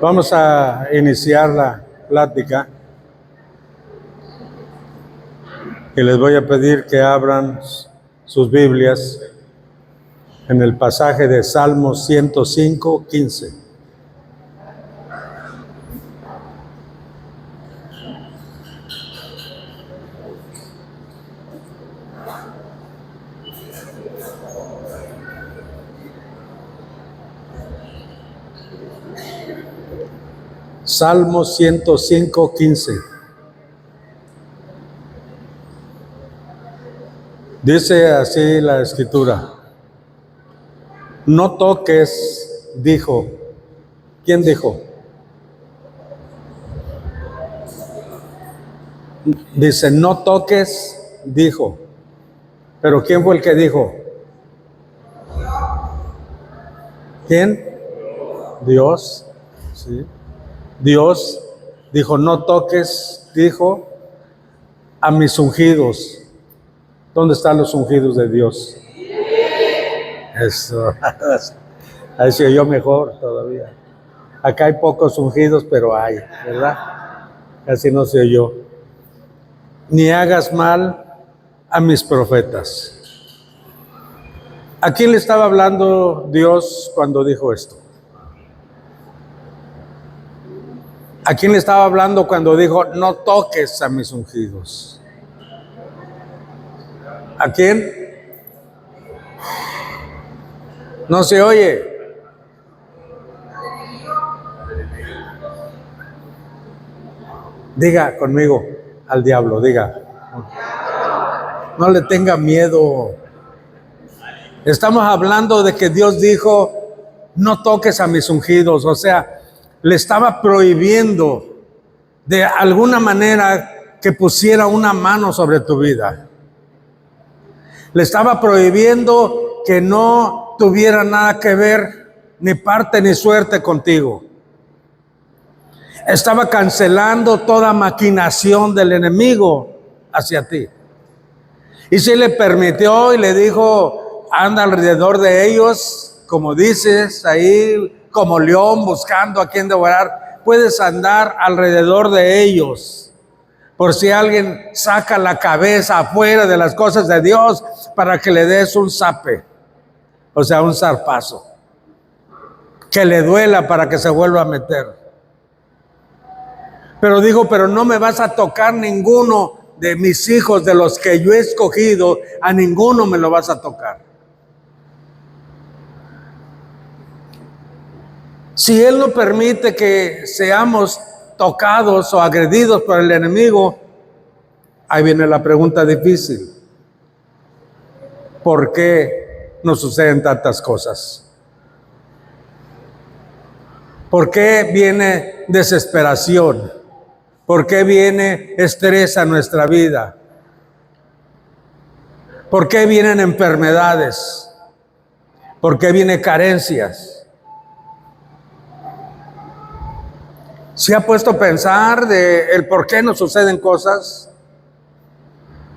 Vamos a iniciar la plática y les voy a pedir que abran sus Biblias en el pasaje de Salmo 105, 15. Salmo 105, 15. Dice así la Escritura: no toques, dijo. ¿Quién dijo? Dice, no toques, dijo. ¿Pero quién fue el que dijo? ¿Quién? Dios. Sí. Dios dijo, no toques, dijo, a mis ungidos. ¿Dónde están los ungidos de Dios? Eso. Ahí se oyó mejor todavía. Acá hay pocos ungidos, pero hay, ¿verdad? Casi no se oyó. Ni hagas mal a mis profetas. ¿A quién le estaba hablando Dios cuando dijo esto? ¿A quién le estaba hablando cuando dijo, no toques a mis ungidos? ¿A quién? No se oye. Diga conmigo al diablo, diga. No le tenga miedo. Estamos hablando de que Dios dijo, no toques a mis ungidos. O sea, le estaba prohibiendo de alguna manera que pusiera una mano sobre tu vida. Le estaba prohibiendo que no tuviera nada que ver, ni parte ni suerte contigo. Estaba cancelando toda maquinación del enemigo hacia ti. Y si le permitió y le dijo, anda alrededor de ellos, como dices ahí, como león buscando a quien devorar, puedes andar alrededor de ellos. Por si alguien saca la cabeza afuera de las cosas de Dios para que le des un zape, o sea, un zarpazo, que le duela para que se vuelva a meter. Pero digo, pero no me vas a tocar ninguno de mis hijos, de los que yo he escogido, a ninguno me lo vas a tocar. Si Él no permite que seamos tocados o agredidos por el enemigo, ahí viene la pregunta difícil. ¿Por qué nos suceden tantas cosas? ¿Por qué viene desesperación? ¿Por qué viene estrés a nuestra vida? ¿Por qué vienen enfermedades? ¿Por qué vienen carencias? ¿Se ha puesto a pensar de el por qué nos suceden cosas?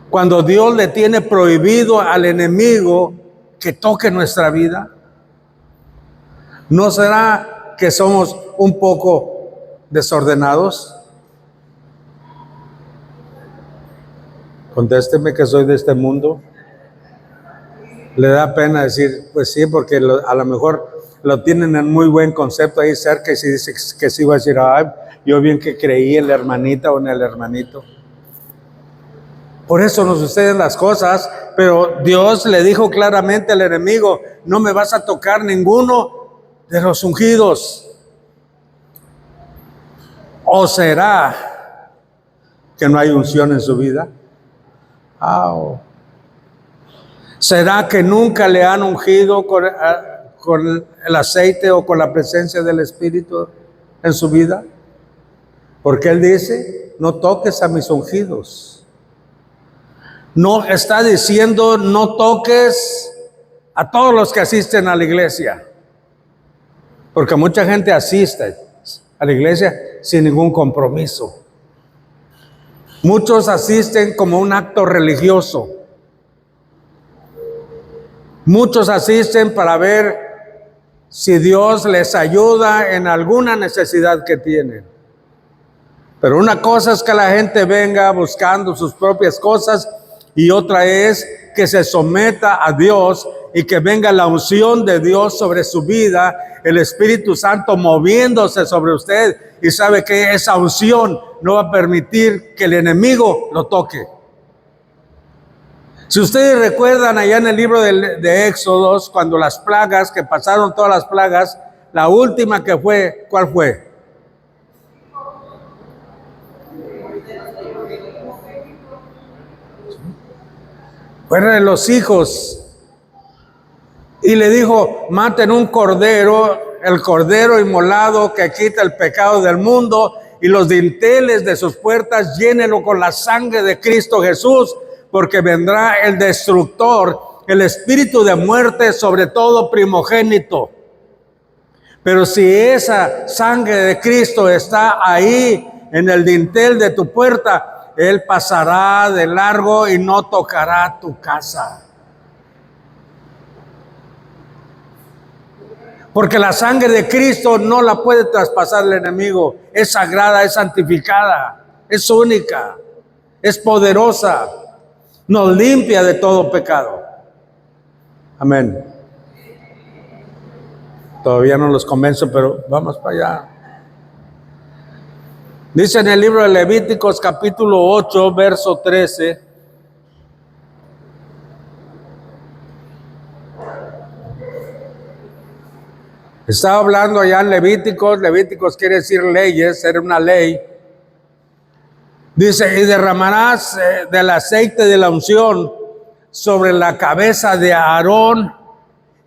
Cuando Dios le tiene prohibido al enemigo que toque nuestra vida, ¿no será que somos un poco desordenados? Contésteme que soy de este mundo. Le da pena decir, pues sí, porque a lo mejor lo tienen en muy buen concepto ahí cerca y si dice que sí va a decir, ay, yo bien que creí en la hermanita o en el hermanito. Por eso nos suceden las cosas, pero Dios le dijo claramente al enemigo, no me vas a tocar ninguno de los ungidos. ¿O será que no hay unción en su vida? ¿Será que nunca le han ungido con el aceite o con la presencia del Espíritu en su vida? Porque Él dice, no toques a mis ungidos. No está diciendo, no toques a todos los que asisten a la iglesia. Porque mucha gente asiste a la iglesia sin ningún compromiso. Muchos asisten como un acto religioso. Muchos asisten para ver si Dios les ayuda en alguna necesidad que tienen. Pero una cosa es que la gente venga buscando sus propias cosas y otra es que se someta a Dios y que venga la unción de Dios sobre su vida, el Espíritu Santo moviéndose sobre usted, y sabe que esa unción no va a permitir que el enemigo lo toque. Si ustedes recuerdan allá en el libro de Éxodos, cuando las plagas, que pasaron todas las plagas, la última que fue, ¿cuál fue? Fueron de los hijos. Y le dijo, maten un cordero, el cordero inmolado que quita el pecado del mundo, y los dinteles de sus puertas llénenlo con la sangre de Cristo Jesús, porque vendrá el destructor, el espíritu de muerte sobre todo primogénito. Pero si esa sangre de Cristo está ahí en el dintel de tu puerta, Él pasará de largo y no tocará tu casa. Porque la sangre de Cristo no la puede traspasar el enemigo. Es sagrada, es santificada, es única, es poderosa. Nos limpia de todo pecado. Amén. Todavía no los convenzo, pero vamos para allá. Dice en el libro de Levíticos capítulo 8, verso 13. Estaba hablando allá en Levíticos. Levíticos quiere decir leyes, era una ley. Dice, y derramarás del aceite de la unción sobre la cabeza de Aarón,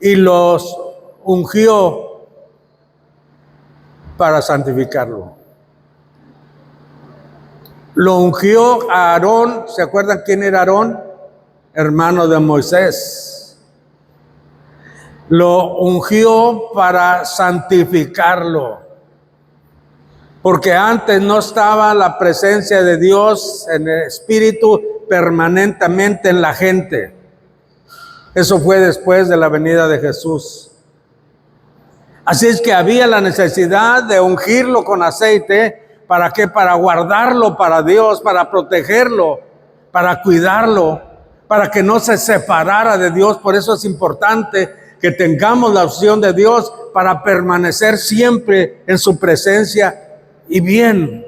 y los ungió para santificarlo. Lo ungió a Aarón. ¿Se acuerdan quién era Aarón? Hermano de Moisés. Lo ungió para santificarlo. Porque antes no estaba la presencia de Dios en el Espíritu permanentemente en la gente. Eso fue después de la venida de Jesús. Así es que había la necesidad de ungirlo con aceite. ¿Para qué? Para guardarlo para Dios, para protegerlo, para cuidarlo, para que no se separara de Dios. Por eso es importante que tengamos la opción de Dios para permanecer siempre en su presencia y bien.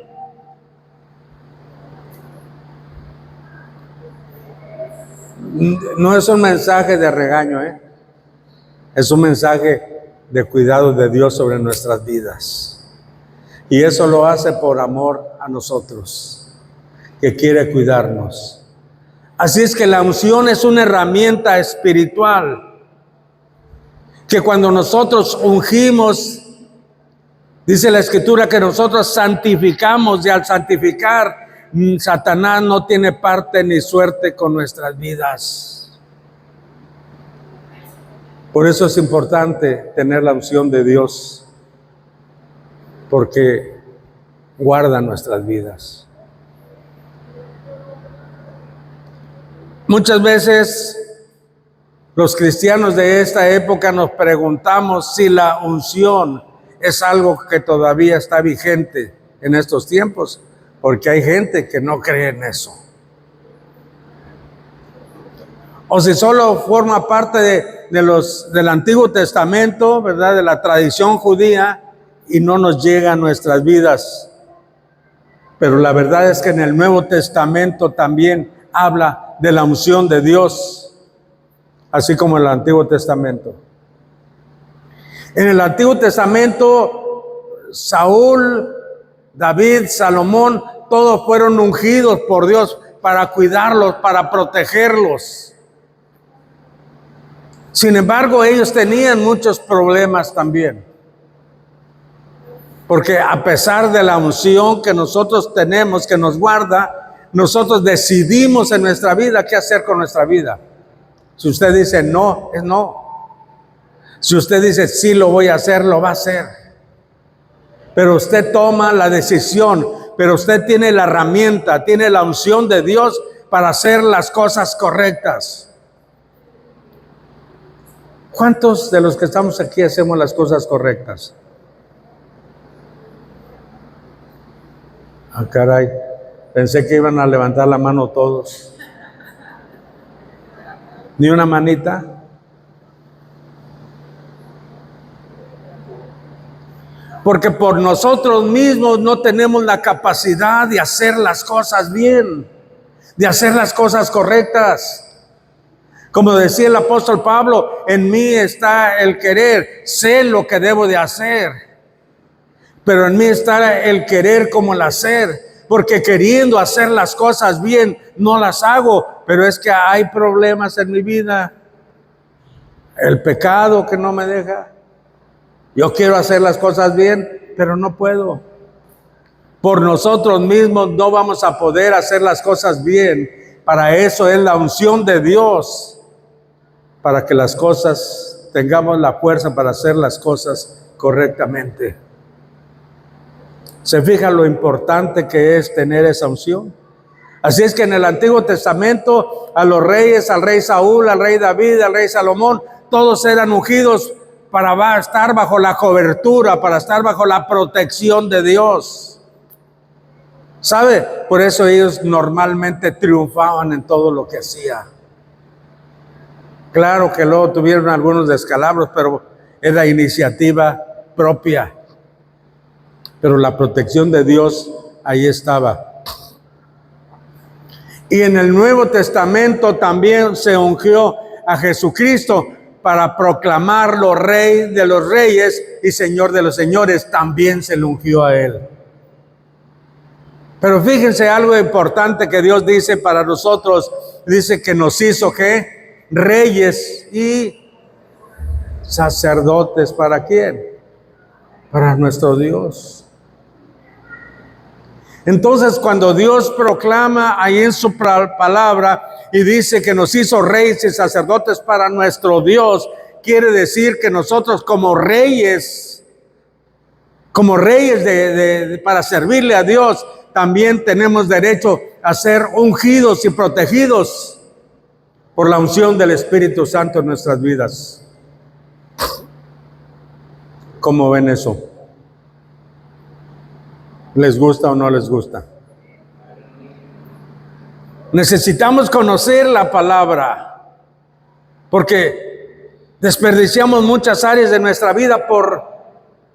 No es un mensaje de regaño, es un mensaje de cuidado de Dios sobre nuestras vidas. Y eso lo hace por amor a nosotros, que quiere cuidarnos. Así es que la unción es una herramienta espiritual, que cuando nosotros ungimos, dice la Escritura que nosotros santificamos, y al santificar, Satanás no tiene parte ni suerte con nuestras vidas. Por eso es importante tener la unción de Dios, porque guarda nuestras vidas. Muchas veces los cristianos de esta época nos preguntamos si la unción es algo que todavía está vigente en estos tiempos, porque hay gente que no cree en eso. O si solo forma parte del Antiguo Testamento, ¿verdad? De la tradición judía, y no nos llega a nuestras vidas. Pero la verdad es que en el Nuevo Testamento también habla de la unción de Dios, así como en el Antiguo Testamento. En el Antiguo Testamento, Saúl, David, Salomón, todos fueron ungidos por Dios para cuidarlos, para protegerlos. Sin embargo, ellos tenían muchos problemas también. Porque a pesar de la unción que nosotros tenemos, que nos guarda, nosotros decidimos en nuestra vida qué hacer con nuestra vida. Si usted dice no, es no. Si usted dice, sí lo voy a hacer, lo va a hacer. Pero usted toma la decisión, pero usted tiene la herramienta, tiene la unción de Dios para hacer las cosas correctas. ¿Cuántos de los que estamos aquí hacemos las cosas correctas? Ah, caray, pensé que iban a levantar la mano todos. ¿Ni una manita? Porque por nosotros mismos no tenemos la capacidad de hacer las cosas bien, de hacer las cosas correctas. Como decía el apóstol Pablo, en mí está el querer, sé lo que debo de hacer, pero en mí está el querer como el hacer, porque queriendo hacer las cosas bien, no las hago, pero es que hay problemas en mi vida, el pecado que no me deja. Yo quiero hacer las cosas bien, pero no puedo. Por nosotros mismos no vamos a poder hacer las cosas bien. Para eso es la unción de Dios, para que las cosas, tengamos la fuerza para hacer las cosas correctamente. ¿Se fija lo importante que es tener esa unción? Así es que en el Antiguo Testamento, a los reyes, al rey Saúl, al rey David, al rey Salomón, todos eran ungidos para estar bajo la cobertura, para estar bajo la protección de Dios. ¿Sabe? Por eso ellos normalmente triunfaban en todo lo que hacían. Claro que luego tuvieron algunos descalabros, pero es la iniciativa propia. Pero la protección de Dios ahí estaba. Y en el Nuevo Testamento también se ungió a Jesucristo para proclamarlo Rey de los Reyes y Señor de los Señores. También se le ungió a Él. Pero fíjense algo importante que Dios dice para nosotros. Dice que nos hizo, ¿qué? Reyes y sacerdotes. ¿Para quién? Para nuestro Dios. Entonces, cuando Dios proclama ahí en su palabra y dice que nos hizo reyes y sacerdotes para nuestro Dios, quiere decir que nosotros como reyes para servirle a Dios, también tenemos derecho a ser ungidos y protegidos por la unción del Espíritu Santo en nuestras vidas. ¿Cómo ven eso? ¿Les gusta o no les gusta? Necesitamos conocer la palabra, porque desperdiciamos muchas áreas de nuestra vida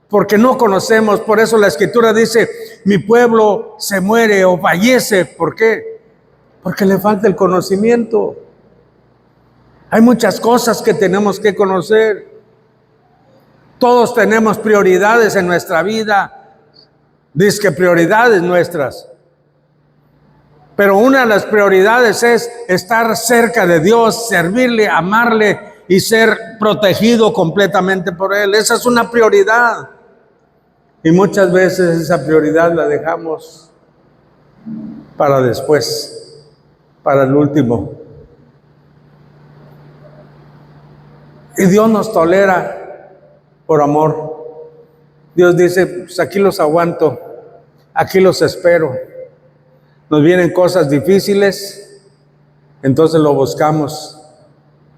porque no conocemos. Por eso la Escritura dice, mi pueblo se muere o fallece. ¿Por qué? Porque le falta el conocimiento. Hay muchas cosas que tenemos que conocer. Todos tenemos prioridades en nuestra vida. Dice que prioridades nuestras. Pero una de las prioridades es estar cerca de Dios, servirle, amarle y ser protegido completamente por Él. Esa es una prioridad. Y muchas veces esa prioridad la dejamos para después, para el último. Y Dios nos tolera por amor. Dios dice, pues aquí los aguanto, aquí los espero. Nos vienen cosas difíciles, entonces lo buscamos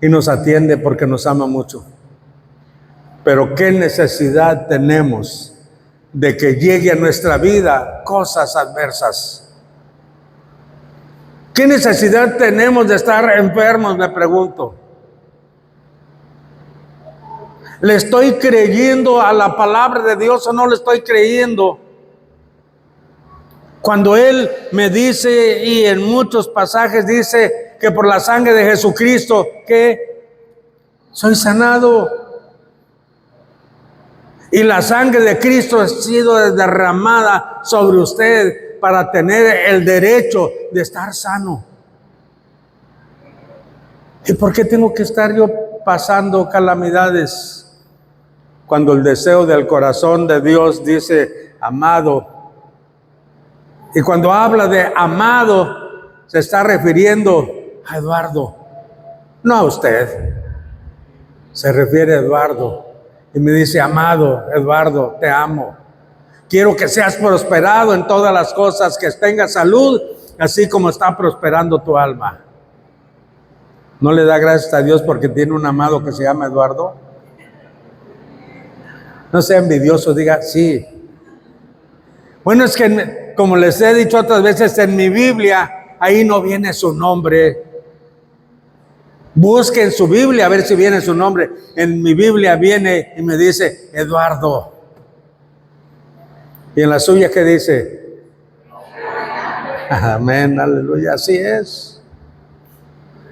y nos atiende porque nos ama mucho. Pero ¿qué necesidad tenemos de que llegue a nuestra vida cosas adversas? ¿Qué necesidad tenemos de estar enfermos? Me pregunto. ¿Le estoy creyendo a la palabra de Dios o no le estoy creyendo? Cuando Él me dice, y en muchos pasajes dice, que por la sangre de Jesucristo, que soy sanado. Y la sangre de Cristo ha sido derramada sobre usted para tener el derecho de estar sano. ¿Y por qué tengo que estar yo pasando calamidades? Cuando el deseo del corazón de Dios dice amado. Y cuando habla de amado, se está refiriendo a Eduardo, no a usted. Se refiere a Eduardo y me dice: amado Eduardo, te amo. Quiero que seas prosperado en todas las cosas, que tengas salud, así como está prosperando tu alma. ¿No le da gracias a Dios porque tiene un amado que se llama Eduardo? No sea envidioso, diga sí. Bueno, es que como les he dicho otras veces, en mi Biblia, ahí no viene su nombre. Busquen su Biblia a ver si viene su nombre. En mi Biblia viene y me dice Eduardo. Y en la suya, ¿qué dice? Amén, aleluya, así es.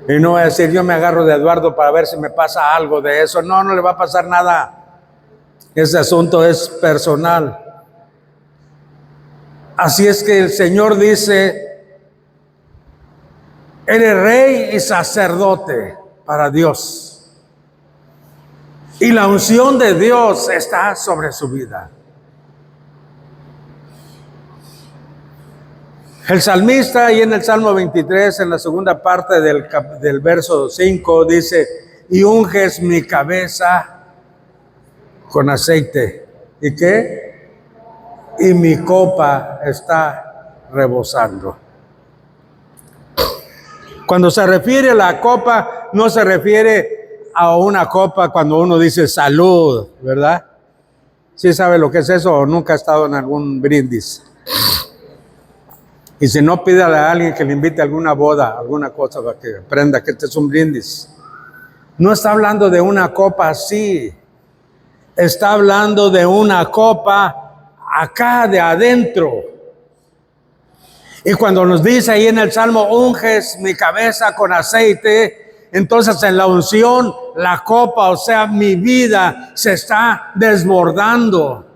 Y no voy a decir, yo me agarro de Eduardo para ver si me pasa algo de eso. No, no le va a pasar nada. Ese asunto es personal. Así es que el Señor dice: eres rey y sacerdote para Dios. Y la unción de Dios está sobre su vida. El salmista, ahí en el Salmo 23, en la segunda parte del verso 5, dice: y unges mi cabeza con aceite. ¿Y qué? Y mi copa está rebosando. Cuando se refiere a la copa, no se refiere a una copa cuando uno dice salud, ¿verdad? ¿Sí sabe lo que es eso o nunca ha estado en algún brindis? Y si no, pídale a alguien que le invite a alguna boda, alguna cosa para que aprenda que este es un brindis. No está hablando de una copa así. Está hablando de una copa acá de adentro. Y cuando nos dice ahí en el Salmo: unges mi cabeza con aceite, entonces en la unción, la copa, o sea, mi vida se está desbordando.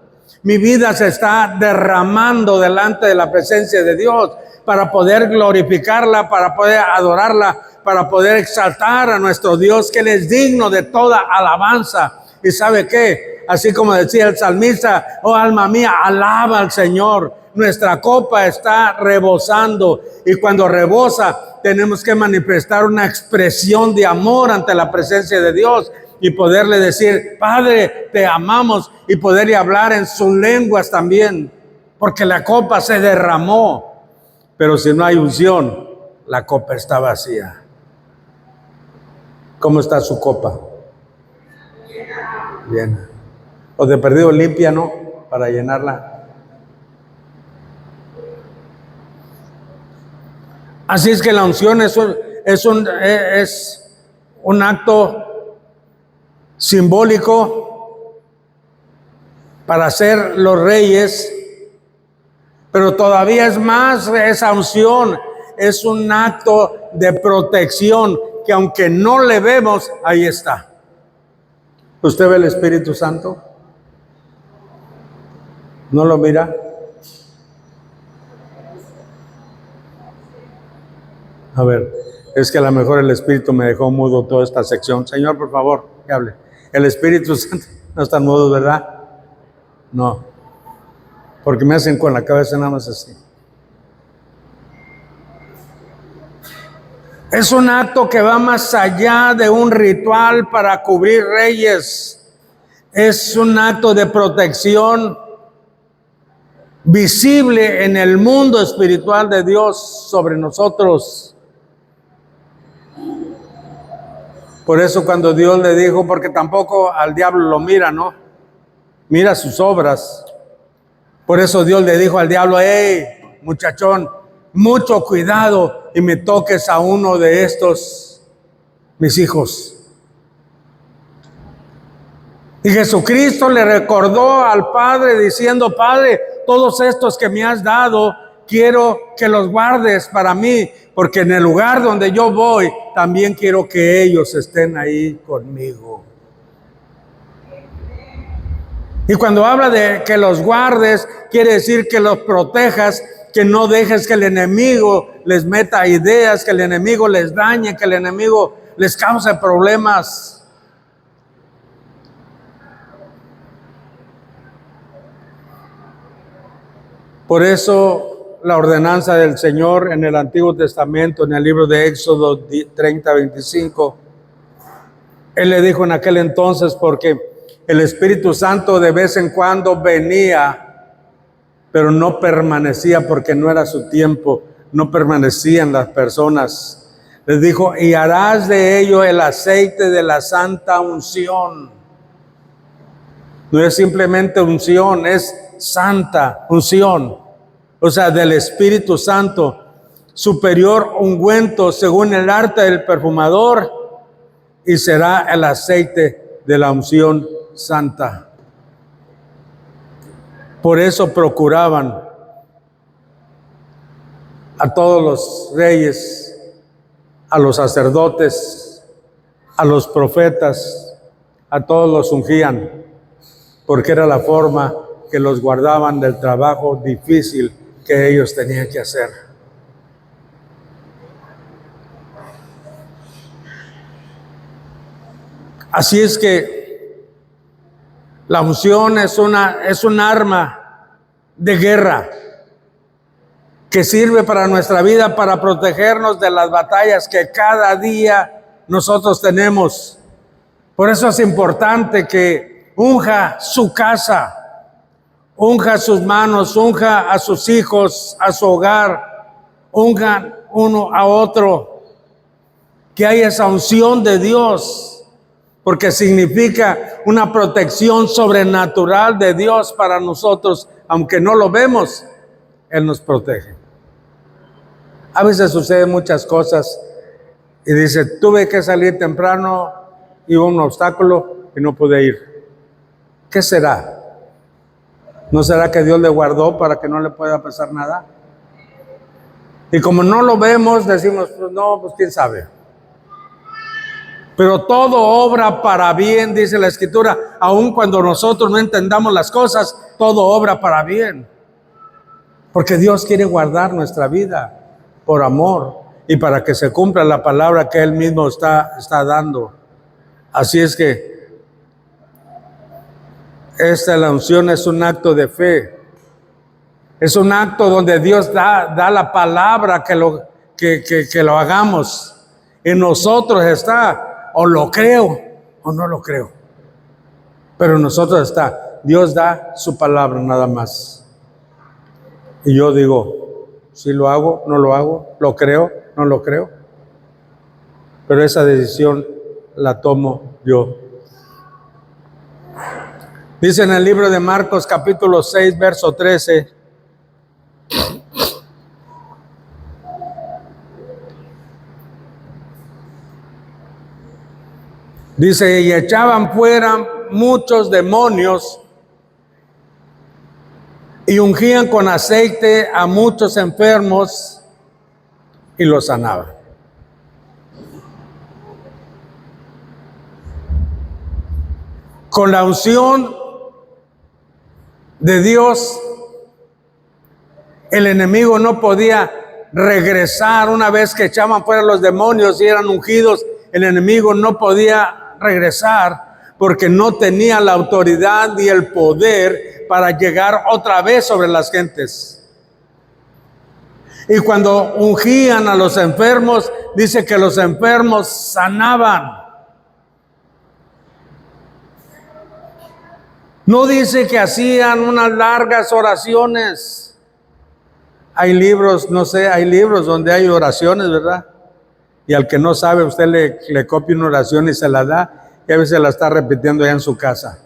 Mi vida se está derramando delante de la presencia de Dios para poder glorificarla, para poder adorarla, para poder exaltar a nuestro Dios, que Él es digno de toda alabanza. ¿Y sabe qué? Así como decía el salmista: oh alma mía, alaba al Señor. Nuestra copa está rebosando, y cuando rebosa tenemos que manifestar una expresión de amor ante la presencia de Dios y poderle decir: Padre, te amamos, y poderle hablar en sus lenguas también, porque la copa se derramó. Pero si no hay unción, la copa está vacía. ¿Cómo está su copa? Llena. O de perdido limpia, ¿no? Para llenarla. Así es que la unción es un acto simbólico para ser los reyes, pero todavía es más. Esa unción es un acto de protección que, aunque no le vemos, ahí está. ¿Usted ve el Espíritu Santo? ¿No lo mira? A ver, es que a lo mejor el Espíritu me dejó mudo toda esta sección. Señor, por favor, que hable. El Espíritu Santo no está mudo, ¿verdad? No, porque me hacen con la cabeza nada más así. Es un acto que va más allá de un ritual para cubrir reyes. Es un acto de protección visible en el mundo espiritual de Dios sobre nosotros. Por eso cuando Dios le dijo, porque tampoco al diablo lo mira, ¿no? Mira sus obras. Por eso Dios le dijo al diablo: hey, muchachón, mucho cuidado y me toques a uno de estos, mis hijos. Y Jesucristo le recordó al Padre diciendo: Padre, todos estos que me has dado, quiero que los guardes para mí, porque en el lugar donde yo voy, también quiero que ellos estén ahí conmigo. Y cuando habla de que los guardes, quiere decir que los protejas, que no dejes que el enemigo les meta ideas, que el enemigo les dañe, que el enemigo les cause problemas. Por eso la ordenanza del Señor en el Antiguo Testamento, en el libro de Éxodo 30:25, Él le dijo en aquel entonces, porque el Espíritu Santo de vez en cuando venía, pero no permanecía porque no era su tiempo, no permanecían las personas. Les dijo, y harás de ello el aceite de la santa unción. No es simplemente unción, es santa unción, o sea, del Espíritu Santo, superior ungüento según el arte del perfumador, y será el aceite de la unción santa. Por eso procuraban a todos los reyes, a los sacerdotes, a los profetas, a todos los ungían, porque era la forma que los guardaban del trabajo difícil que ellos tenían que hacer. Así es que la unción es un arma de guerra que sirve para nuestra vida, para protegernos de las batallas que cada día nosotros tenemos. Por eso es importante que unja su casa, unja sus manos, unja a sus hijos, a su hogar, unjan uno a otro, que haya esa unción de Dios, porque significa una protección sobrenatural de Dios para nosotros, aunque no lo vemos, Él nos protege. A veces suceden muchas cosas y dice, tuve que salir temprano, y hubo un obstáculo y no pude ir. ¿Qué será? ¿No será que Dios le guardó para que no le pueda pasar nada? Y como no lo vemos, decimos, pues no, pues quién sabe. Pero todo obra para bien, dice la Escritura, aun cuando nosotros no entendamos las cosas, todo obra para bien. Porque Dios quiere guardar nuestra vida por amor y para que se cumpla la palabra que Él mismo está dando. Así es que la unción es un acto de fe. Es un acto donde Dios da la palabra que lo hagamos. En nosotros está, o lo creo o no lo creo. Pero en nosotros está, Dios da su palabra nada más. Y yo digo, si lo hago, no lo hago, lo creo, no lo creo. Pero esa decisión la tomo yo. Dice en el libro de Marcos capítulo 6, verso 13. Dice, y echaban fuera muchos demonios y ungían con aceite a muchos enfermos y los sanaban. Con la unción de Dios, el enemigo no podía regresar. Una vez que echaban fuera los demonios y eran ungidos, el enemigo no podía regresar porque no tenía la autoridad ni el poder para llegar otra vez sobre las gentes. Y cuando ungían a los enfermos, dice que los enfermos sanaban. No dice que hacían unas largas oraciones. Hay libros, no sé, hay libros donde hay oraciones, ¿verdad? Y al que no sabe, usted le copia una oración y se la da, y a veces la está repitiendo ya en su casa.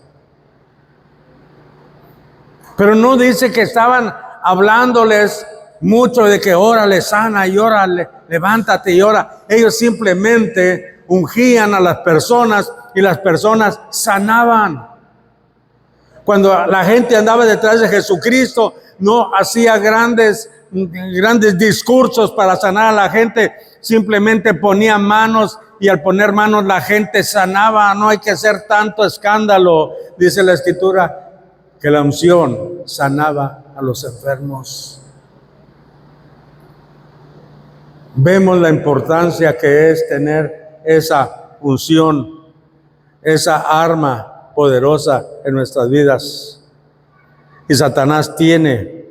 Pero no dice que estaban hablándoles mucho de que órale, sana y órale, levántate y ora. Ellos simplemente ungían a las personas y las personas sanaban. Cuando la gente andaba detrás de Jesucristo, no hacía grandes discursos para sanar a la gente, simplemente ponía manos y al poner manos la gente sanaba. No hay que hacer tanto escándalo. Dice la Escritura que la unción sanaba a los enfermos. Vemos la importancia que es tener esa unción, esa arma poderosa en nuestras vidas. Y Satanás tiene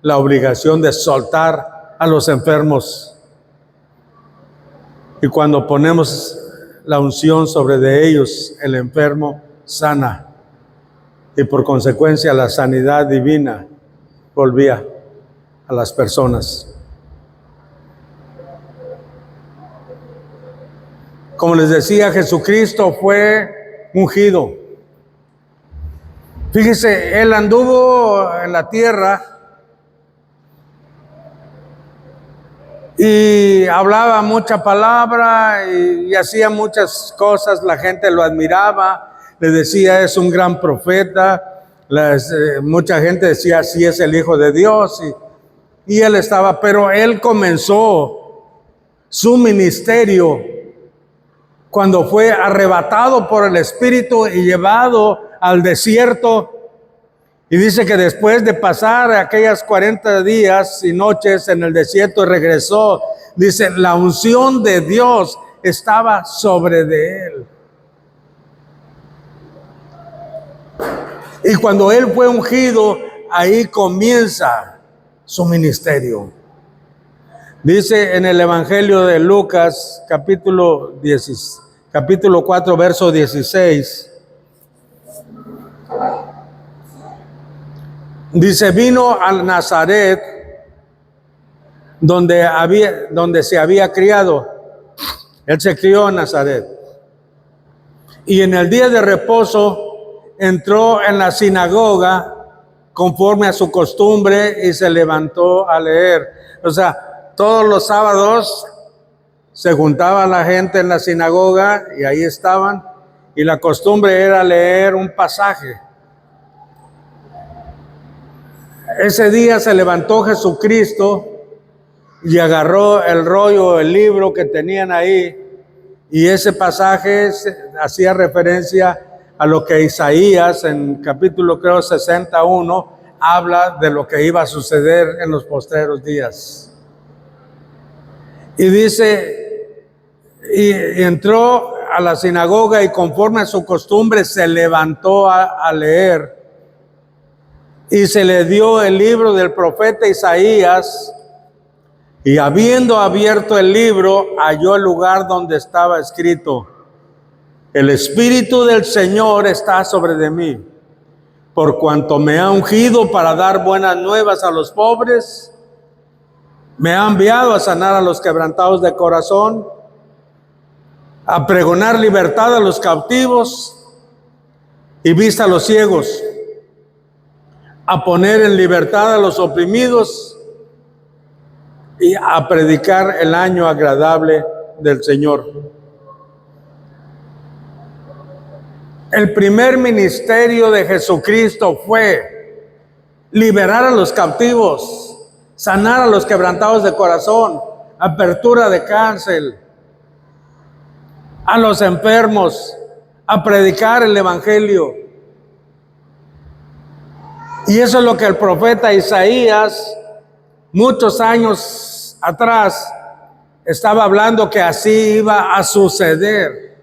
la obligación de soltar a los enfermos. Y cuando ponemos la unción sobre de ellos, el enfermo sana, y por consecuencia la sanidad divina volvía a las personas. Como les decía, Jesucristo fue ungido. Fíjese, Él anduvo en la tierra y hablaba mucha palabra y hacía muchas cosas. La gente lo admiraba, le decía, es un gran profeta. Mucha gente decía, sí, es el Hijo de Dios. Y Él estaba, pero Él comenzó su ministerio cuando fue arrebatado por el Espíritu y llevado al desierto. Y dice que después de pasar aquellas 40 días y noches en el desierto regresó. Dice, la unción de Dios estaba sobre de él. Y cuando él fue ungido, ahí comienza su ministerio. Dice en el Evangelio de Lucas, capítulo 4, verso 16. Dice, vino a Nazaret, donde se había criado. Él se crió en Nazaret. Y en el día de reposo entró en la sinagoga conforme a su costumbre y se levantó a leer. O sea, todos los sábados se juntaba la gente en la sinagoga y ahí estaban. Y la costumbre era leer un pasaje. Ese día se levantó Jesucristo y agarró el rollo, el libro que tenían ahí, y ese pasaje hacía referencia a lo que Isaías en capítulo creo 61 habla de lo que iba a suceder en los postreros días. Y dice, y entró a la sinagoga y conforme a su costumbre se levantó a leer. Y se le dio el libro del profeta Isaías, y habiendo abierto el libro, halló el lugar donde estaba escrito: el Espíritu del Señor está sobre de mí, por cuanto me ha ungido para dar buenas nuevas a los pobres, me ha enviado a sanar a los quebrantados de corazón, a pregonar libertad a los cautivos y vista a los ciegos, a poner en libertad a los oprimidos y a predicar el año agradable del Señor. El primer ministerio de Jesucristo fue liberar a los cautivos, sanar a los quebrantados de corazón, apertura de cárcel, a los enfermos, a predicar el evangelio. Y eso es lo que el profeta Isaías, muchos años atrás, estaba hablando que así iba a suceder.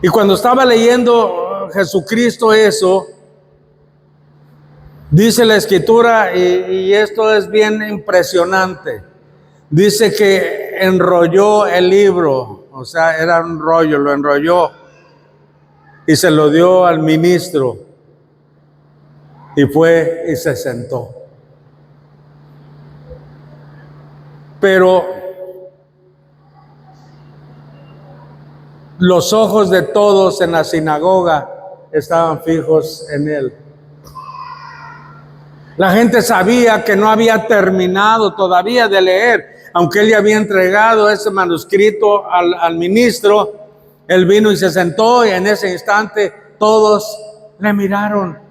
Y cuando estaba leyendo Jesucristo eso, dice la Escritura, y esto es bien impresionante, dice que enrolló el libro, o sea, era un rollo, lo enrolló y se lo dio al ministro. Y fue y se sentó. Pero los ojos de todos en la sinagoga estaban fijos en él. La gente sabía que no había terminado todavía de leer, aunque él ya había entregado ese manuscrito al ministro. Él vino y se sentó, y en ese instante todos le miraron.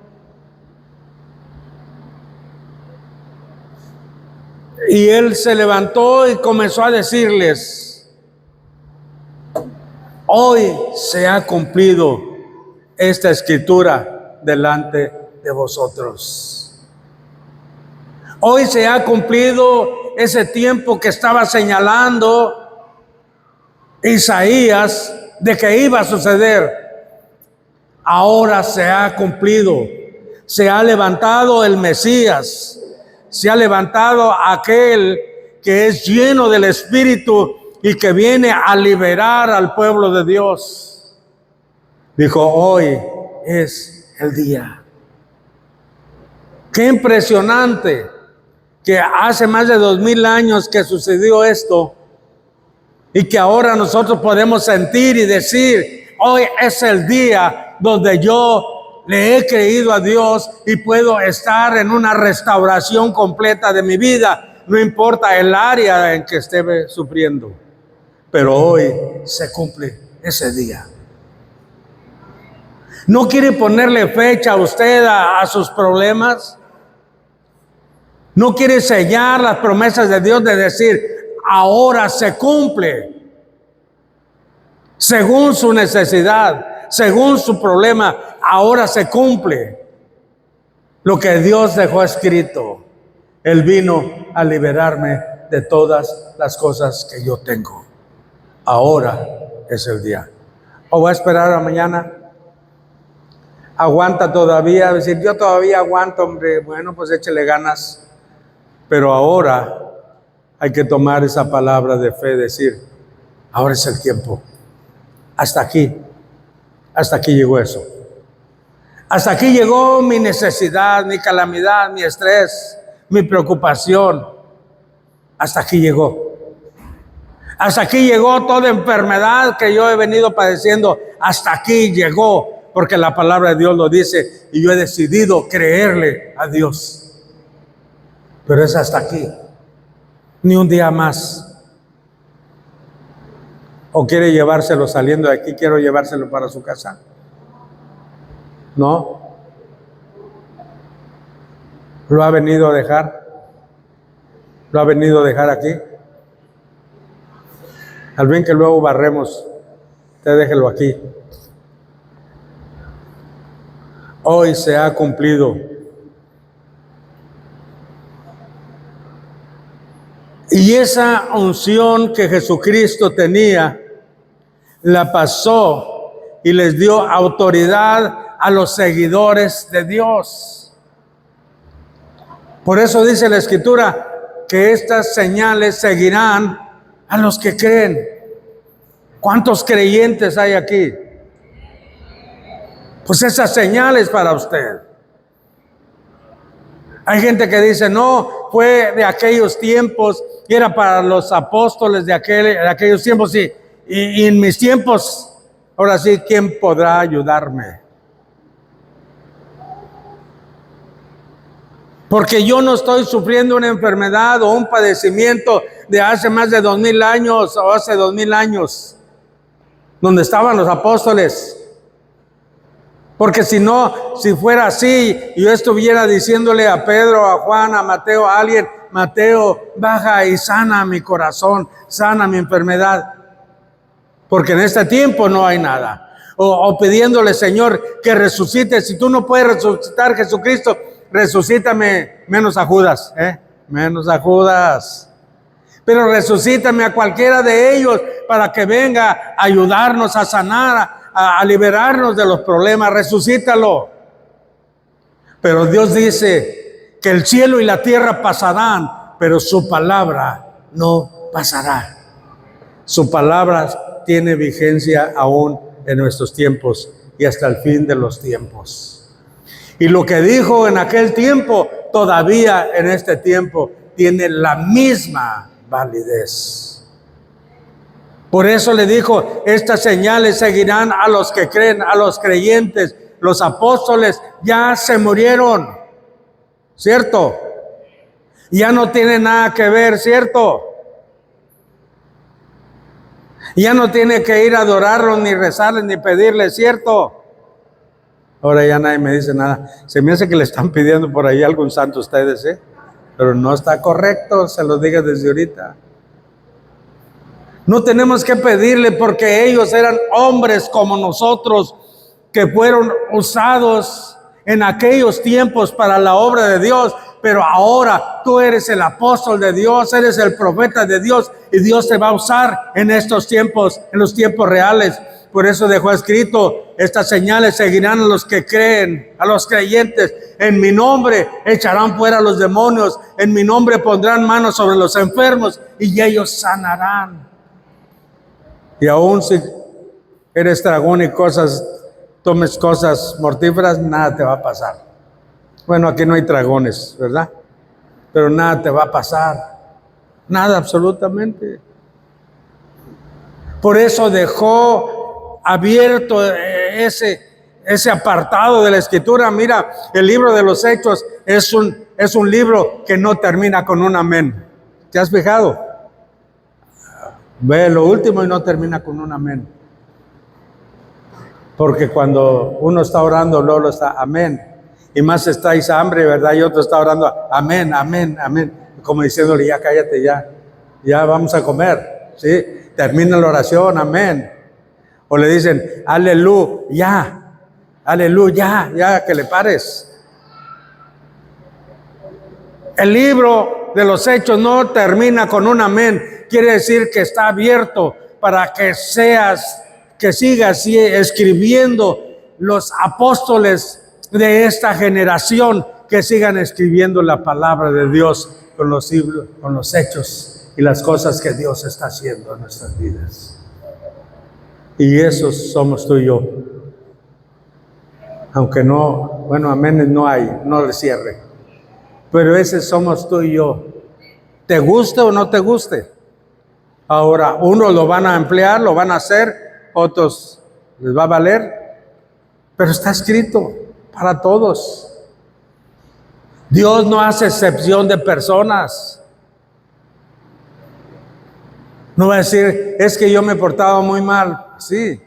Y él se levantó y comenzó a decirles: hoy se ha cumplido esta escritura delante de vosotros. Hoy se ha cumplido ese tiempo que estaba señalando Isaías de que iba a suceder. Ahora se ha cumplido. Se ha levantado el Mesías. Se ha levantado aquel que es lleno del Espíritu y que viene a liberar al pueblo de Dios. Dijo, hoy es el día. Qué impresionante que hace más de 2000 años que sucedió esto y que ahora nosotros podemos sentir y decir, hoy es el día donde yo le he creído a Dios y puedo estar en una restauración completa de mi vida, no importa el área en que esté sufriendo. Pero hoy se cumple ese día. ¿No quiere ponerle fecha a usted a sus problemas? ¿No quiere sellar las promesas de Dios de decir, ahora se cumple? Según su necesidad, según su problema, ahora se cumple lo que Dios dejó escrito. Él vino a liberarme de todas las cosas que yo tengo. Ahora es el día. ¿O voy a esperar a mañana? ¿Aguanta todavía? Decir, yo todavía aguanto, hombre. Bueno, pues échele ganas. Pero ahora hay que tomar esa palabra de fe, decir, ahora es el tiempo. Hasta aquí llegó eso. Hasta aquí llegó mi necesidad, mi calamidad, mi estrés, mi preocupación. Hasta aquí llegó. Hasta aquí llegó toda enfermedad que yo he venido padeciendo. Hasta aquí llegó, porque la palabra de Dios lo dice y yo he decidido creerle a Dios. Pero es hasta aquí, ni un día más. ¿O quiere llevárselo saliendo de aquí? ¿Quiero llevárselo para su casa? ¿No? ¿Lo ha venido a dejar? ¿Lo ha venido a dejar aquí? Al bien que luego barremos, usted déjelo aquí. Hoy se ha cumplido. Y esa unción que Jesucristo tenía, la pasó y les dio autoridad a los seguidores de Dios. Por eso dice la Escritura que estas señales seguirán a los que creen. ¿Cuántos creyentes hay aquí? Pues esas señales para usted. Hay gente que dice, no, fue de aquellos tiempos, y era para los apóstoles de aquellos tiempos, sí. Y en mis tiempos, ahora sí, ¿quién podrá ayudarme? Porque yo no estoy sufriendo una enfermedad o un padecimiento de hace más de 2000 años o hace 2000 años, donde estaban los apóstoles. Porque si no, si fuera así, yo estuviera diciéndole a Pedro, a Juan, a Mateo, a alguien, Mateo, baja y sana mi corazón, sana mi enfermedad. Porque en este tiempo no hay nada. O pidiéndole, Señor, que resucite. Si tú no puedes resucitar, Jesucristo, resucítame, menos a Judas, menos a Judas. Pero resucítame a cualquiera de ellos para que venga a ayudarnos a sanar, a liberarnos de los problemas. Resucítalo. Pero Dios dice que el cielo y la tierra pasarán, pero su palabra no pasará. Su palabra tiene vigencia aún en nuestros tiempos y hasta el fin de los tiempos. Y lo que dijo en aquel tiempo, todavía en este tiempo tiene la misma validez. Por eso le dijo, estas señales seguirán a los que creen, a los creyentes. Los apóstoles ya se murieron, ¿cierto? Ya no tiene nada que ver, ¿cierto? Ya no tiene que ir a adorarlos, ni rezarles, ni pedirles, ¿cierto? Ahora ya nadie me dice nada. Se me hace que le están pidiendo por ahí algún santo a ustedes, pero no está correcto, se los diga desde ahorita. No tenemos que pedirle porque ellos eran hombres como nosotros que fueron usados en aquellos tiempos para la obra de Dios, pero ahora tú eres el apóstol de Dios, eres el profeta de Dios y Dios te va a usar en estos tiempos, en los tiempos reales. Por eso dejó escrito, estas señales seguirán a los que creen, a los creyentes. En mi nombre echarán fuera a los demonios, en mi nombre pondrán manos sobre los enfermos y ellos sanarán. Y aún si eres dragón y tomes cosas mortíferas, nada te va a pasar. Bueno, aquí no hay dragones, ¿verdad? Pero nada te va a pasar. Nada, absolutamente. Por eso dejó abierto ese apartado de la Escritura. Mira, el libro de los Hechos es un libro que no termina con un amén. ¿Te has fijado? Ve lo último y no termina con un amén. Porque cuando uno está orando, luego está amén. Y más estáis hambre, ¿verdad? Y otro está orando amén, amén, amén. Como diciéndole, ya cállate, ya vamos a comer. ¿Sí? Termina la oración, amén. O le dicen, aleluya, ya, que le pares. El libro de los Hechos no termina con un amén. Quiere decir que está abierto para que sigas escribiendo los apóstoles de esta generación, que sigan escribiendo la palabra de Dios con los hechos y las cosas que Dios está haciendo en nuestras vidas. Y esos somos tú y yo. Aunque no, bueno, amén no hay, no le cierre. Pero ese somos tú y yo. ¿Te guste o no te guste? Ahora, unos lo van a emplear, lo van a hacer, otros les va a valer. Pero está escrito para todos. Dios no hace excepción de personas. No va a decir, es que yo me he portado muy mal. Sí,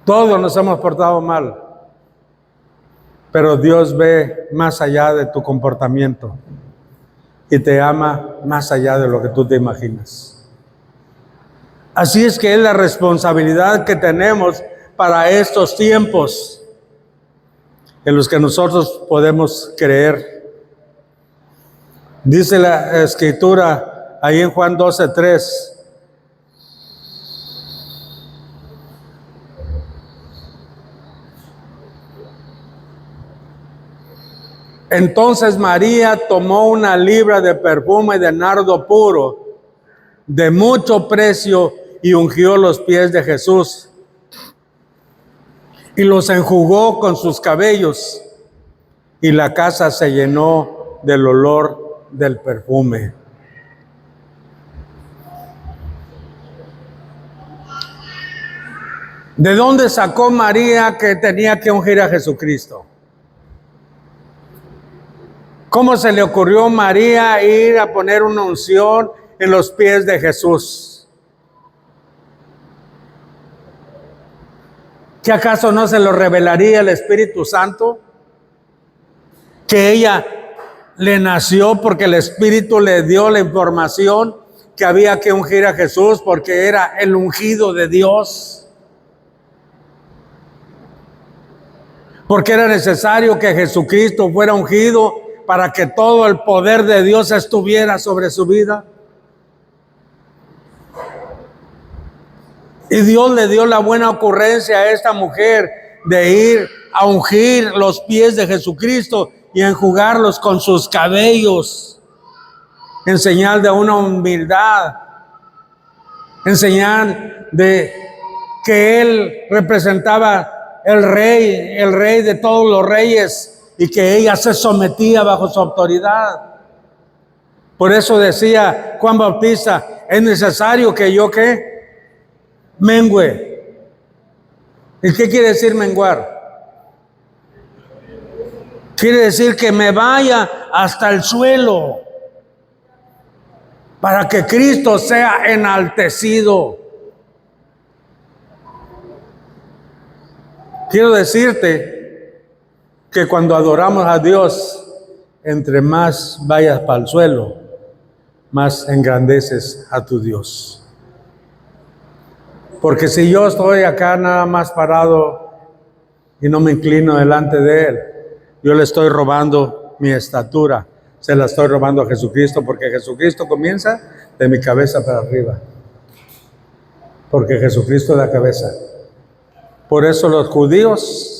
todos nos hemos portado mal. Pero Dios ve más allá de tu comportamiento y te ama más allá de lo que tú te imaginas. Así es que es la responsabilidad que tenemos para estos tiempos en los que nosotros podemos creer. Dice la Escritura ahí en Juan 12:3. Entonces María tomó una libra de perfume de nardo puro, de mucho precio, y ungió los pies de Jesús, y los enjugó con sus cabellos, y la casa se llenó del olor del perfume. ¿De dónde sacó María que tenía que ungir a Jesucristo? ¿Cómo se le ocurrió a María ir a poner una unción en los pies de Jesús? ¿Que acaso no se lo revelaría el Espíritu Santo? Que ella le nació porque el Espíritu le dio la información que había que ungir a Jesús porque era el ungido de Dios. Porque era necesario que Jesucristo fuera ungido para que todo el poder de Dios estuviera sobre su vida. Y Dios le dio la buena ocurrencia a esta mujer de ir a ungir los pies de Jesucristo y enjugarlos con sus cabellos, en señal de una humildad, en señal de que Él representaba el rey de todos los reyes, y que ella se sometía bajo su autoridad. Por eso decía Juan Bautista, es necesario que yo mengüe. ¿Y qué quiere decir menguar? Quiere decir que me vaya hasta el suelo para que Cristo sea enaltecido. Quiero decirte que cuando adoramos a Dios, entre más vayas para el suelo, más engrandeces a tu Dios. Porque si yo estoy acá nada más parado y no me inclino delante de Él, yo le estoy robando mi estatura, se la estoy robando a Jesucristo, porque Jesucristo comienza de mi cabeza para arriba. Porque Jesucristo es la cabeza. Por eso los judíos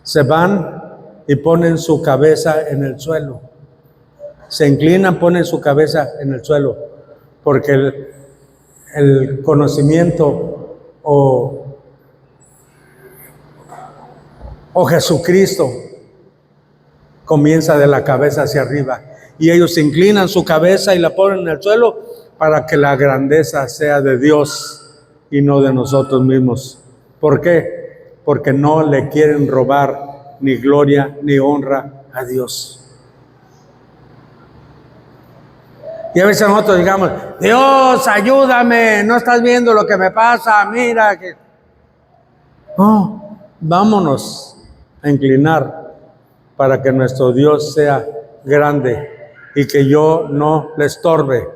se van y ponen su cabeza en el suelo. Se inclinan, ponen su cabeza en el suelo. Porque el conocimiento o Jesucristo comienza de la cabeza hacia arriba, y ellos inclinan su cabeza y la ponen en el suelo para que la grandeza sea de Dios y no de nosotros mismos. ¿Por qué? Porque no le quieren robar ni gloria ni honra a Dios. Y a veces nosotros digamos: Dios, ayúdame, no estás viendo lo que me pasa, mira que... No, vámonos a inclinar para que nuestro Dios sea grande y que yo no le estorbe.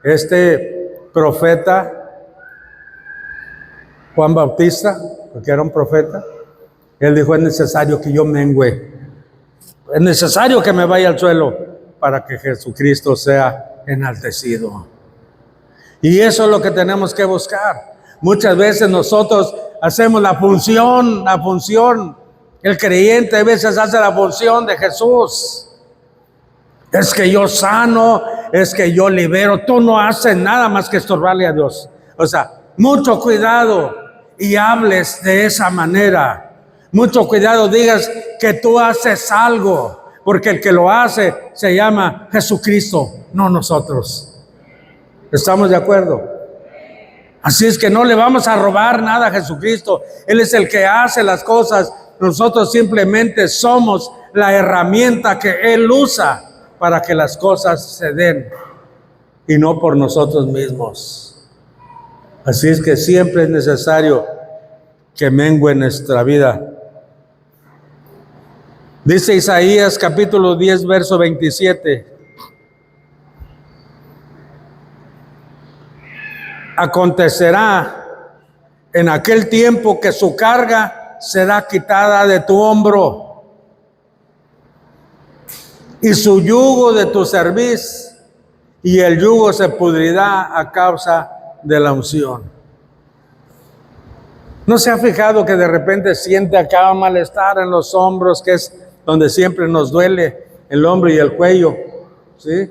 Este profeta, Juan Bautista, porque era un profeta, él dijo: es necesario que yo mengüe, es necesario que me vaya al suelo para que Jesucristo sea enaltecido. Y eso es lo que tenemos que buscar. Muchas veces nosotros hacemos la función, el creyente a veces hace la función de Jesús. Es que yo sano, es que yo libero. Tú no haces nada más que estorbarle a Dios. O sea, mucho cuidado y hables de esa manera. Mucho cuidado, digas que tú haces algo, porque el que lo hace se llama Jesucristo, no nosotros. ¿Estamos de acuerdo? Así es que no le vamos a robar nada a Jesucristo. Él es el que hace las cosas. Nosotros simplemente somos la herramienta que Él usa para que las cosas se den, y no por nosotros mismos. Así es que siempre es necesario que mengue nuestra vida. Dice Isaías capítulo 10, verso 27. Acontecerá en aquel tiempo que su carga será quitada de tu hombro y su yugo de tu cerviz, y el yugo se pudrirá a causa de la unción. ¿No se ha fijado que de repente siente acá un malestar en los hombros, que es donde siempre nos duele el hombro y el cuello? ¿Sí?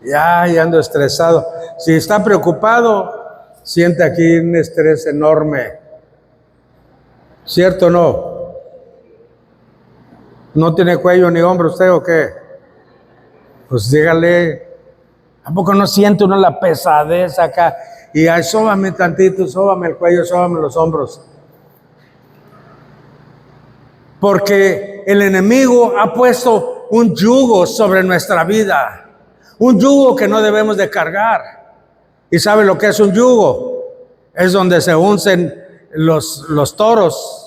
Ya ando estresado. Si está preocupado, siente aquí un estrés enorme. ¿Cierto o no? ¿No tiene cuello ni hombro usted o qué? Pues dígale, ¿a poco no siente uno la pesadez acá? Y ay, sóbame tantito, sóbame el cuello, sóbame los hombros. Porque el enemigo ha puesto un yugo sobre nuestra vida, un yugo que no debemos de cargar. ¿Y sabe lo que es un yugo? Es donde se uncen los toros,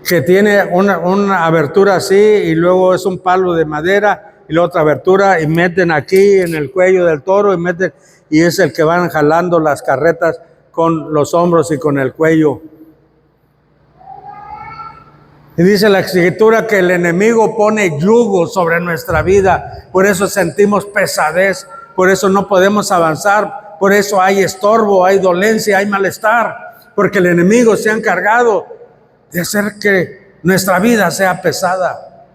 que tiene una abertura así, y luego es un palo de madera y la otra abertura, y meten aquí en el cuello del toro, y es el que van jalando las carretas con los hombros y con el cuello. Y dice la Escritura que el enemigo pone yugo sobre nuestra vida, por eso sentimos pesadez, por eso no podemos avanzar, por eso hay estorbo, hay dolencia, hay malestar, porque el enemigo se ha encargado de hacer que nuestra vida sea pesada.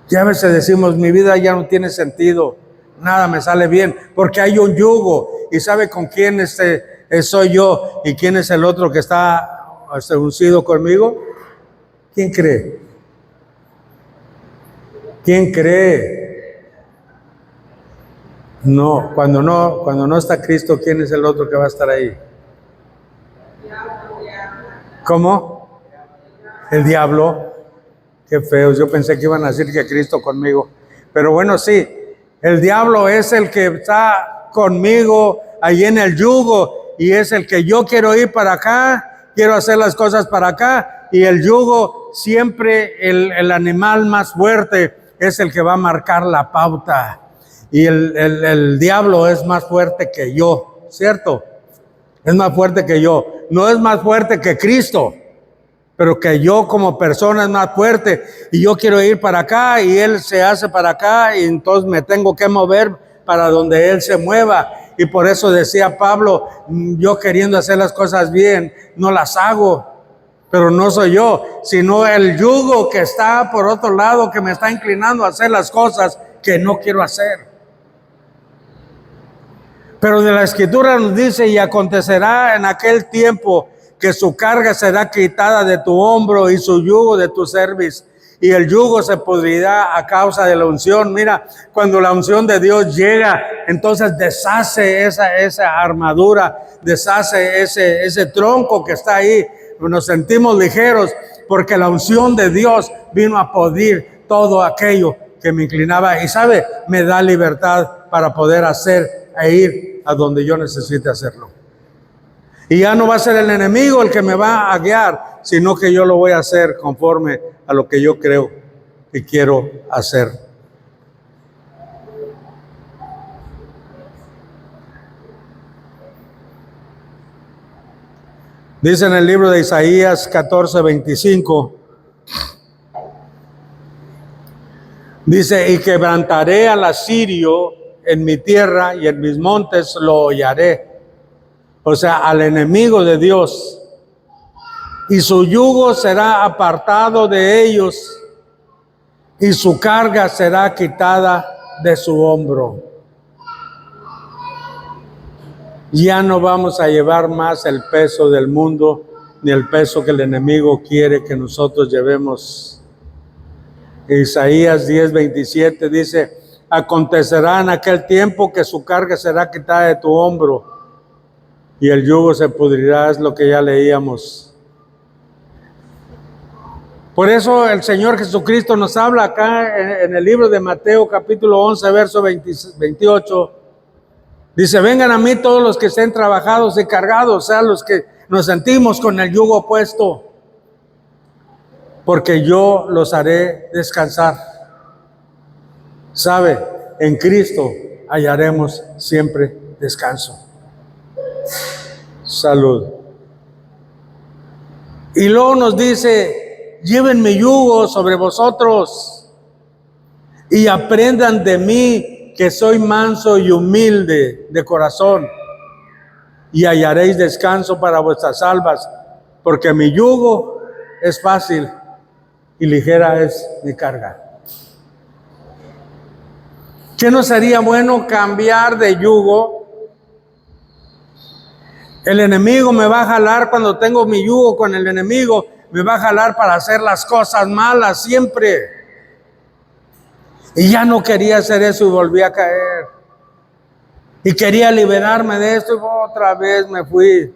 Ya a veces decimos: mi vida ya no tiene sentido, nada me sale bien, porque hay un yugo. ¿Y sabe con quién soy yo y quién es el otro que está uncido conmigo? ¿Quién cree? ¿Quién cree? No, cuando no está Cristo, ¿quién es el otro que va a estar ahí? ¿Cómo? El diablo. Qué feos, yo pensé que iban a decir que Cristo conmigo. Pero bueno, sí, el diablo es el que está conmigo ahí en el yugo, y es el que yo quiero ir para acá, quiero hacer las cosas para acá, y el yugo siempre, el animal más fuerte es el que va a marcar la pauta, y el diablo es más fuerte que yo, ¿cierto? Es más fuerte que yo, no es más fuerte que Cristo, pero que yo como persona es más fuerte, y yo quiero ir para acá y él se hace para acá, y entonces me tengo que mover para donde él se mueva. Y por eso decía Pablo: yo queriendo hacer las cosas bien, no las hago, pero no soy yo, sino el yugo que está por otro lado, que me está inclinando a hacer las cosas que no quiero hacer. Pero de la Escritura nos dice, y acontecerá en aquel tiempo que su carga será quitada de tu hombro y su yugo de tu cerviz, y el yugo se pudrirá a causa de la unción. Mira, cuando la unción de Dios llega, entonces deshace esa armadura, deshace ese tronco que está ahí. Nos sentimos ligeros porque la unción de Dios vino a podrir todo aquello que me inclinaba, y sabe, me da libertad para poder hacer e ir a donde yo necesite hacerlo. Y ya no va a ser el enemigo el que me va a guiar, sino que yo lo voy a hacer conforme a lo que yo creo y quiero hacer. Dice en el libro de Isaías 14:25, dice, y quebrantaré al asirio en mi tierra y en mis montes lo hollaré. O sea, al enemigo de Dios. Y su yugo será apartado de ellos y su carga será quitada de su hombro. Ya no vamos a llevar más el peso del mundo, ni el peso que el enemigo quiere que nosotros llevemos. Isaías 10:27 dice, acontecerá en aquel tiempo que su carga será quitada de tu hombro y el yugo se pudrirá, es lo que ya leíamos. Por eso el Señor Jesucristo nos habla acá en el libro de Mateo capítulo 11, verso 28. Dice, vengan a mí todos los que estén trabajados y cargados, o sea, los que nos sentimos con el yugo puesto, porque yo los haré descansar. ¿Sabe? En Cristo hallaremos siempre descanso. Salud. Y luego nos dice, lleven mi yugo sobre vosotros y aprendan de mí, que soy manso y humilde de corazón, y hallaréis descanso para vuestras almas, porque mi yugo es fácil y ligera es mi carga. ¿Qué no sería bueno cambiar de yugo? El enemigo me va a jalar cuando tengo mi yugo con el enemigo, me va a jalar para hacer las cosas malas siempre. Y ya no quería hacer eso y volví a caer. Y quería liberarme de esto y otra vez me fui.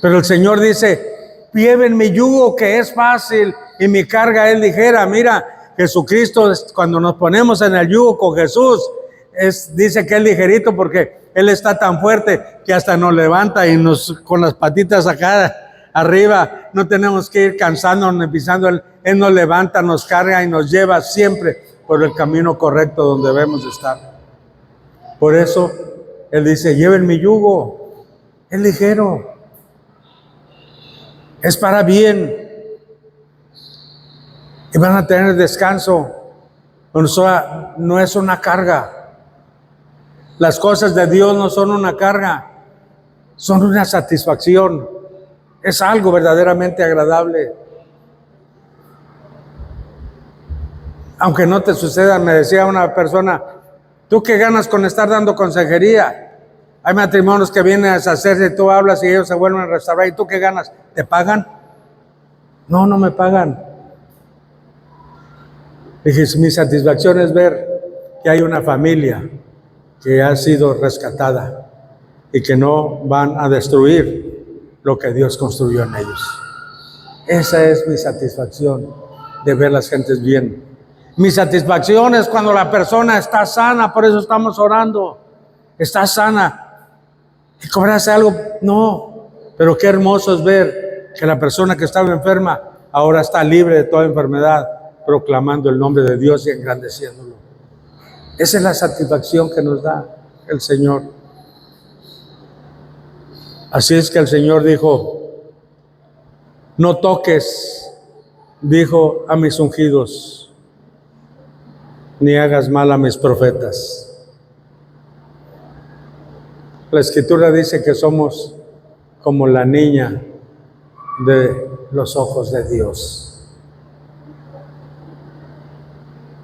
Pero el Señor dice, lleven mi yugo que es fácil y mi carga es ligera. Mira, Jesucristo, cuando nos ponemos en el yugo con Jesús, dice que es ligerito porque Él está tan fuerte que hasta nos levanta y con las patitas acá arriba, no tenemos que ir cansándonos ni pisando. Él nos levanta, nos carga y nos lleva siempre por el camino correcto donde debemos estar. Por eso Él dice, lleven mi yugo, es ligero, es para bien y van a tener descanso. No es una carga. Las cosas de Dios no son una carga, son una satisfacción. Es algo verdaderamente agradable. Aunque no te suceda, me decía una persona, ¿tú qué ganas con estar dando consejería? Hay matrimonios que vienen a deshacerse, tú hablas y ellos se vuelven a restaurar. ¿Y tú qué ganas? ¿Te pagan? No, no me pagan. Dije, mi satisfacción es ver que hay una familia que ha sido rescatada y que no van a destruir lo que Dios construyó en ellos. Esa es mi satisfacción, de ver las gentes bien. Mi satisfacción es cuando la persona está sana, por eso estamos orando. Está sana. ¿Y cobrarse algo? No. Pero qué hermoso es ver que la persona que estaba enferma ahora está libre de toda enfermedad, proclamando el nombre de Dios y engrandeciéndolo. Esa es la satisfacción que nos da el Señor. Así es que el Señor dijo, no toques, dijo, a mis ungidos, ni hagas mal a mis profetas. La Escritura dice que somos como la niña de los ojos de Dios.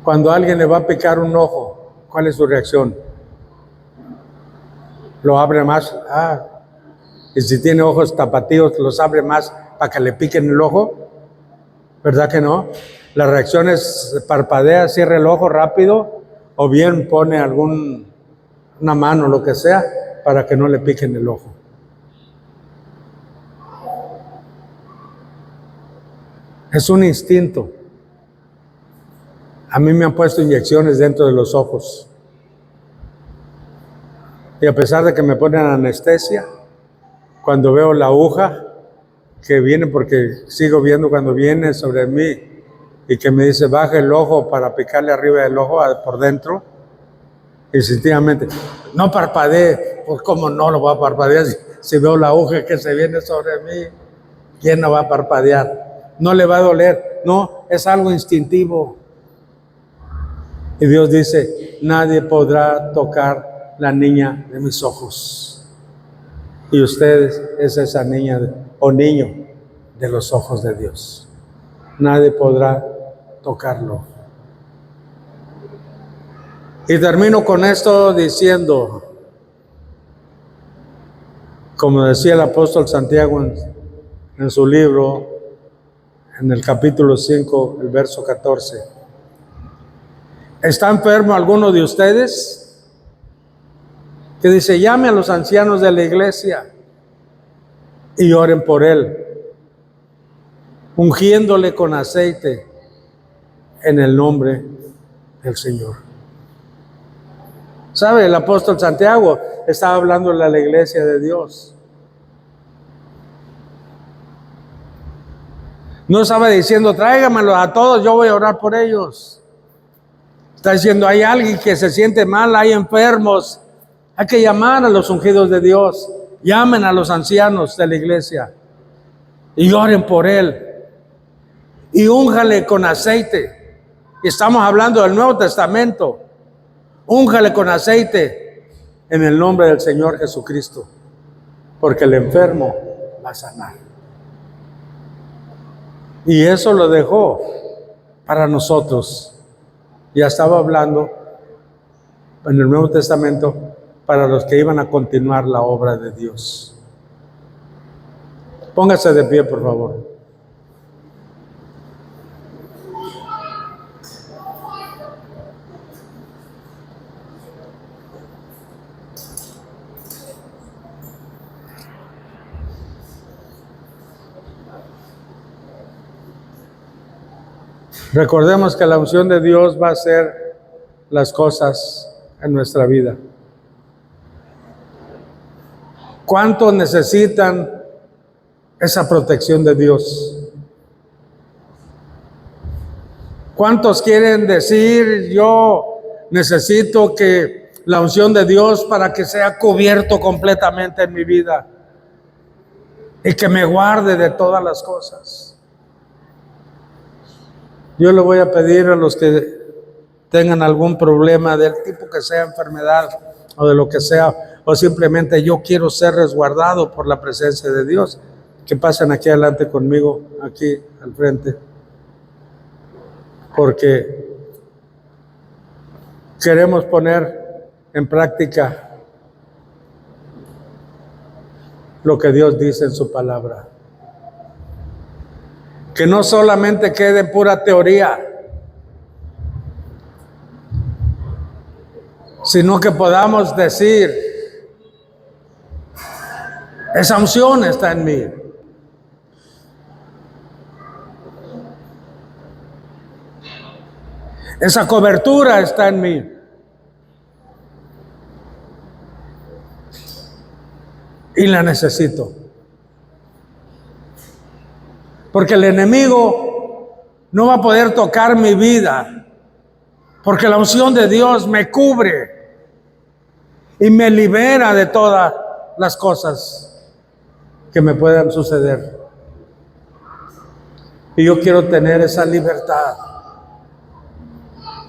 Cuando alguien le va a picar un ojo, ¿cuál es su reacción? lo abre más. Y si tiene ojos tapatíos, los abre más para que le piquen el ojo. ¿Verdad que no? La reacción es parpadea, cierra el ojo rápido, o bien pone una mano, lo que sea, para que no le piquen el ojo. Es un instinto. A mí me han puesto inyecciones dentro de los ojos. Y a pesar de que me ponen anestesia, cuando veo la aguja que viene, porque sigo viendo cuando viene sobre mí y que me dice baja el ojo para picarle arriba del ojo por dentro, instintivamente, no parpadee. Pues cómo no lo voy a parpadear si veo la aguja que se viene sobre mí. ¿Quién no va a parpadear? No le va a doler. No, es algo instintivo. Y Dios dice, nadie podrá tocar la niña de mis ojos. Y ustedes es esa niña o niño de los ojos de Dios. Nadie podrá tocarlo. Y termino con esto diciendo, como decía el apóstol Santiago en su libro, en el capítulo 5, el verso 14. ¿Está enfermo alguno de ustedes? Que dice, llame a los ancianos de la iglesia y oren por él, ungiéndole con aceite en el nombre del Señor. ¿Sabe? El apóstol Santiago estaba hablando a la iglesia de Dios. No estaba diciendo, tráigamelos a todos, yo voy a orar por ellos. Está diciendo, hay alguien que se siente mal, hay enfermos. Hay que llamar a los ungidos de Dios. Llamen a los ancianos de la iglesia y oren por él. Y únjale con aceite. Y estamos hablando del Nuevo Testamento. Únjale con aceite en el nombre del Señor Jesucristo, porque el enfermo va a sanar. Y eso lo dejó para nosotros. Ya estaba hablando en el Nuevo Testamento para los que iban a continuar la obra de Dios. Póngase de pie, por favor. Recordemos que la unción de Dios va a hacer las cosas en nuestra vida. ¿Cuántos necesitan esa protección de Dios? ¿Cuántos quieren decir, yo necesito que la unción de Dios para que sea cubierto completamente en mi vida y que me guarde de todas las cosas? Yo le voy a pedir a los que tengan algún problema del tipo que sea, enfermedad o de lo que sea, o simplemente yo quiero ser resguardado por la presencia de Dios, que pasen aquí adelante conmigo, aquí al frente, porque queremos poner en práctica lo que Dios dice en su palabra. Que no solamente quede en pura teoría, sino que podamos decir, esa unción está en mí. Esa cobertura está en mí. Y la necesito. Porque el enemigo no va a poder tocar mi vida, porque la unción de Dios me cubre y me libera de todas las cosas que me puedan suceder. Y yo quiero tener esa libertad,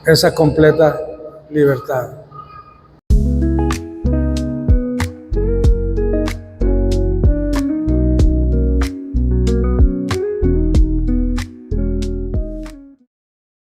esa completa libertad.